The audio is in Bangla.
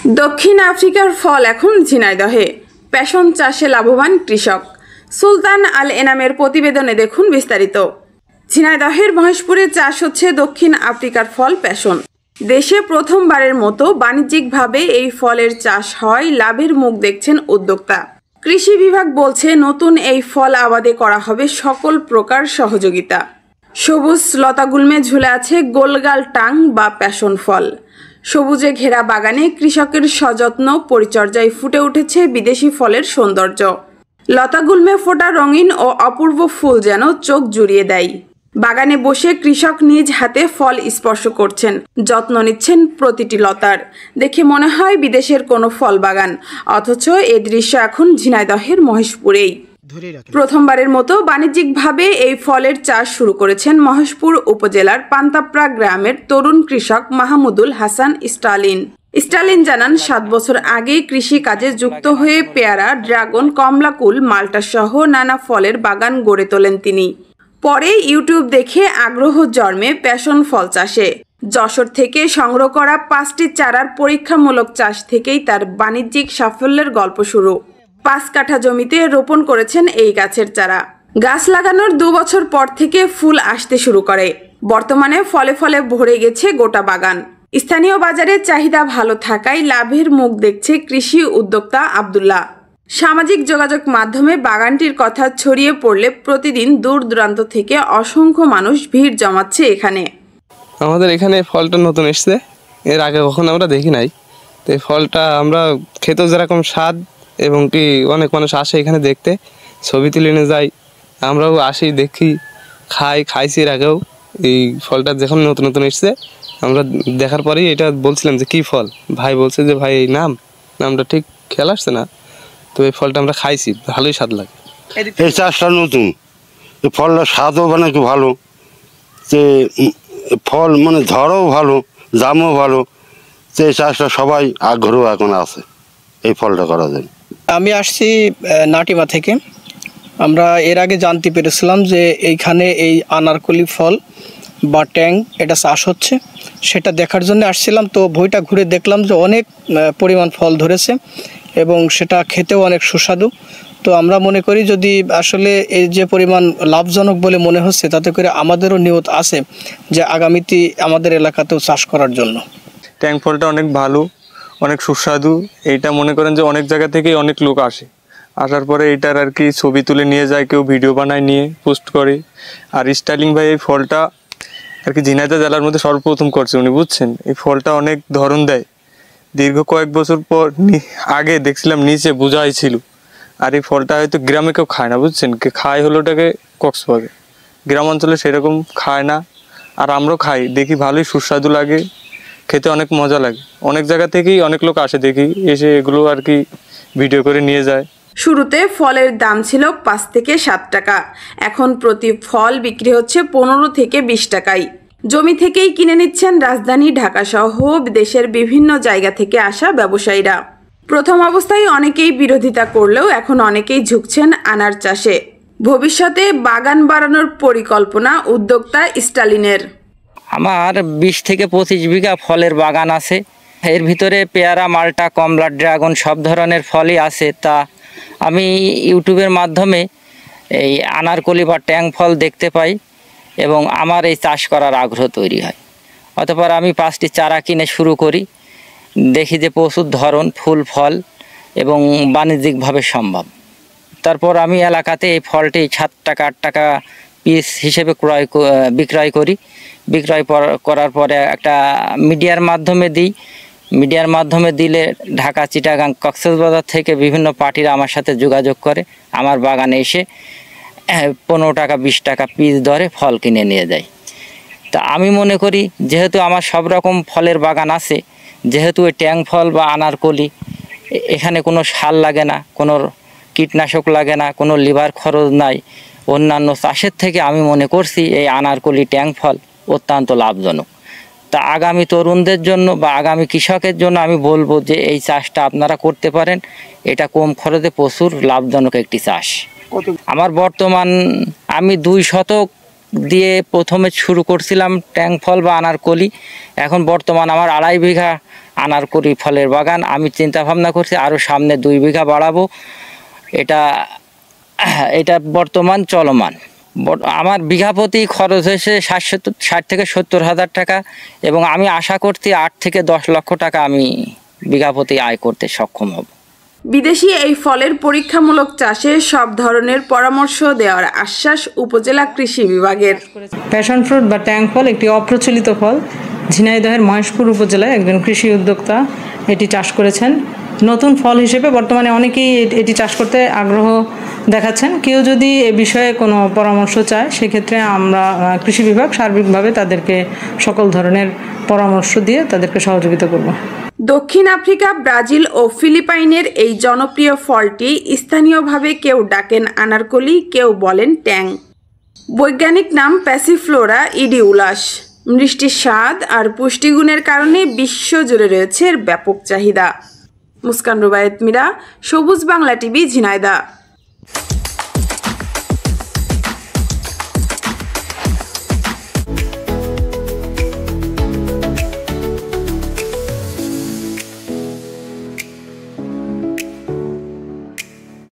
দক্ষিণ আফ্রিকার ফল এখন ঝিনাইদহে, প্যাশন চাষে লাভবান কৃষক। সুলতান আল এনামের প্রতিবেদনে দেখুন বিস্তারিত। ঝিনাইদহের মহেশপুরে চাষ হচ্ছে দক্ষিণ আফ্রিকার ফল প্যাশন। দেশে প্রথমবারের মতো বাণিজ্যিকভাবে এই ফলের চাষ হয়, লাভের মুখ দেখছেন উদ্যোক্তা। কৃষি বিভাগ বলছে নতুন এই ফল আবাদে করা হবে সকল প্রকার সহযোগিতা। সবুজ লতাগুল্মে ঝুলে আছে গোলগাল টাং বা প্যাশন ফল। সবুজে ঘেরা বাগানে কৃষকের সযত্ন পরিচর্যায় ফুটে উঠেছে বিদেশি ফলের সৌন্দর্য। লতাগুল্মে ফোটা রঙিন ও অপূর্ব ফুল যেন চোখ জুড়িয়ে দেয়। বাগানে বসে কৃষক নিজ হাতে ফল স্পর্শ করছেন, যত্ন নিচ্ছেন প্রতিটি লতার। দেখে মনে হয় বিদেশের কোনো ফল বাগান, অথচ এ দৃশ্য এখন ঝিনাইদহের মহেশপুরেই। প্রথমবারের মতো বাণিজ্যিকভাবে এই ফলের চাষ শুরু করেছেন মহেশপুর উপজেলার পান্তাপ্রা গ্রামের তরুণ কৃষক মাহমুদুল হাসান স্টালিন জানান 7 বছর আগে কৃষি কাজে যুক্ত হয়ে পেয়ারা, ড্রাগন, কমলাকুল, মাল্টা সহ নানা ফলের বাগান গড়ে তোলেন তিনি। পরে ইউটিউব দেখে আগ্রহ জন্মে প্যাশন ফল চাষে। যশোর থেকে সংগ্রহ করা 5টি চারার পরীক্ষামূলক চাষ থেকেই তার বাণিজ্যিক সাফল্যের গল্প শুরু। 5 কাঠা জমিতে রোপণ করেছেন এই গাছের চারা। গাছ লাগানোর 2 বছর পর থেকে ফুল আসতে শুরু করে। বর্তমানে ফলে ফলে ভরে গেছে গোটা বাগান। স্থানীয় বাজারে চাহিদা ভালো থাকায় লাভের মুখ দেখছে কৃষি উদ্যোক্তা আব্দুল্লাহ। সামাজিক যোগাযোগ মাধ্যমে বাগানটির কথা ছড়িয়ে পড়লে প্রতিদিন দূর দূরান্ত থেকে অসংখ্য মানুষ ভিড় জমাচ্ছে এখানে। আমাদের এখানে ফলটা নতুন এসছে, এর আগে কখনো আমরা দেখি নাই। তো এই ফলটা আমরা খেতেও যেরকম স্বাদ, এবং কি অনেক মানুষ আসে এখানে দেখতে, ছবি তুলে নিয়ে যায়। আমরাও আসি, দেখি, খাইছি এর আগেও। এই ফলটা যখন নতুন নতুন এসছে আমরা দেখার পরেই এটা বলছিলাম যে কী ফল। ভাই বলছে যে ভাই এই নামটা ঠিক খেয়াল আসছে না, তো এই ফলটা আমরা খাইছি, ভালোই স্বাদ লাগে। এই চাষটা নতুন, এই ফলটা স্বাদও মানে কি ভালো, যে ফল মানে ধরও ভালো, দামও ভালো। তো এই চাষটা সবাই আগ্রহ এখন আছে এই ফলটা করার জন্য। আমি আসছি নাটিমা থেকে। আমরা এর আগে জানতে পেরেছিলাম যে এইখানে এই আনারকলি ফল বা ট্যাং এটা চাষ হচ্ছে, সেটা দেখার জন্য আসছিলাম। তো বইটা ঘুরে দেখলাম যে অনেক পরিমাণ ফল ধরেছে এবং সেটা খেতেও অনেক সুস্বাদু। তো আমরা মনে করি যদি আসলে এই যে পরিমাণ লাভজনক বলে মনে হচ্ছে, তাতে করে আমাদেরও নিয়ত আছে যে আগামীতে আমাদের এলাকাতেও চাষ করার জন্য। ট্যাং ফলটা অনেক ভালো, অনেক সুস্বাদু। এইটা মনে করেন যে অনেক জায়গা থেকেই অনেক লোক আসে, আসার পরে এইটার আর কি ছবি তুলে নিয়ে যায়, কেউ ভিডিও বানায় নিয়ে পোস্ট করে। আর স্টাইলিং ভাই এই ফলটা আর কি ঝিনাইদহ জেলার মধ্যে সর্বপ্রথম করছে উনি, বুঝছেন। এই ফলটা অনেক ধরন দেয়। দীর্ঘ কয়েক বছর পর আগে দেখছিলাম নিচে বোঝাই ছিল। আর এই ফলটা হয়তো গ্রামে কেউ খায় না, বুঝছেন। খায় হলো ওটাকে কক্সবাজারে, গ্রাম অঞ্চলে সেরকম খায় না। আর আমরাও খাই, দেখি ভালোই সুস্বাদু লাগে, খেতে অনেক মজা লাগে। অনেক জায়গা থেকেই অনেক লোক আসে, দেখি এসে এগুলো আর কি ভিডিও করে নিয়ে যায়। শুরুতে ফলের দাম ছিল 5 থেকে 7 টাকা, এখন প্রতি ফল বিক্রি হচ্ছে 15 থেকে 20 টাকায়। জমি থেকেই কিনে নিচ্ছেন রাজধানী ঢাকা সহ দেশের বিভিন্ন জায়গা থেকে আসা ব্যবসায়ীরা। প্রথম অবস্থায় অনেকেই বিরোধিতা করলেও এখন অনেকেই ঝুঁকছেন আনার চাষে। ভবিষ্যতে বাগান বাড়ানোর পরিকল্পনা উদ্যোক্তা স্টালিনের। আমার 20 থেকে 25 বিঘা ফলের বাগান আছে। এর ভিতরে পেয়ারা, মাল্টা, কমলা, ড্রাগন সব ধরনের ফলই আছে। তা আমি ইউটিউবের মাধ্যমে এই আনারকলি বা ট্যাং ফল দেখতে পাই এবং আমার এই চাষ করার আগ্রহ তৈরি হয়। অতঃপর আমি 5টি চারা কিনে শুরু করি, দেখি যে প্রচুর ধরন, ফুল, ফল এবং বাণিজ্যিকভাবে সম্ভব। তারপর আমি এলাকাতে এই ফলটি 7 টাকা 8 টাকা পিস হিসেবে বিক্রয় করি। বিক্রয় করার পরে একটা মিডিয়ার মাধ্যমে দিই। মিডিয়ার মাধ্যমে দিলে ঢাকা, চিটাগাং, কক্সবাজার থেকে বিভিন্ন পার্টিরা আমার সাথে যোগাযোগ করে, আমার বাগানে এসে 15 টাকা 20 টাকা পিস দরে ফল কিনে নিয়ে যায়। তা আমি মনে করি যেহেতু আমার সব রকম ফলের বাগান আছে, যেহেতু এই ট্যাং ফল বা আনারকলি এখানে কোনো সার লাগে না, কোনো কীটনাশক লাগে না, কোনো লিভার খরচ নাই, অন্যান্য চাষের থেকে আমি মনে করছি এই আনারকলি ট্যাং ফল অত্যন্ত লাভজনক। তা আগামী তরুণদের জন্য বা আগামী কৃষকের জন্য আমি বলবো যে এই চাষটা আপনারা করতে পারেন। এটা কম খরচে প্রচুর লাভজনক একটি চাষ। আমার বর্তমান আমি 2 শতক দিয়ে প্রথমে শুরু করছিলাম ট্যাং ফল বা আনারকলি। এখন বর্তমান আমার 2.5 বিঘা আনারকলি ফলের বাগান। আমি চিন্তা ভাবনা করছি আরও সামনে 2 বিঘা বাড়াবো। এটা বর্তমান চলমান। আমার বিঘা প্রতি খরচ হয়েছে 60 থেকে 70 হাজার টাকা, এবং আমি আশা করছি 8 থেকে 10 লক্ষ টাকা আমি বিঘা প্রতি আয় করতে সক্ষম হব। বিদেশি এই ফলের পরীক্ষামূলক চাষে সব ধরনের পরামর্শ দেওয়ার আশ্বাস উপজেলা কৃষি বিভাগের। প্যাশন ফ্রুট বা ট্যাং ফল একটি অপ্রচলিত ফল। ঝিনাইদহের মহেশপুর উপজেলায় একজন কৃষি উদ্যোক্তা এটি চাষ করেছেন। নতুন ফল হিসেবে বর্তমানে অনেকেই এটি চাষ করতে আগ্রহ দেখাচ্ছেন। কেউ যদি এ বিষয়ে কোনো পরামর্শ চায়, সেক্ষেত্রে আমরা কৃষি বিভাগ সার্বিকভাবে তাদেরকে সকল ধরনের পরামর্শ দিয়ে তাদেরকে সহযোগিতা করব। দক্ষিণ আফ্রিকা, ব্রাজিল ও ফিলিপাইনের এই জনপ্রিয় ফলটি স্থানীয়ভাবে কেউ ডাকেন আনারকলি, কেউ বলেন ট্যাং। বৈজ্ঞানিক নাম প্যাসিফ্লোরা ইডিউলাস। মিষ্টির স্বাদ আর পুষ্টিগুণের কারণে বিশ্বজুড়ে রয়েছে এর ব্যাপক চাহিদা। মুস্কান রুবায়েত মীরা, সবুজ বাংলা টিভি, ঝিনাইদহ।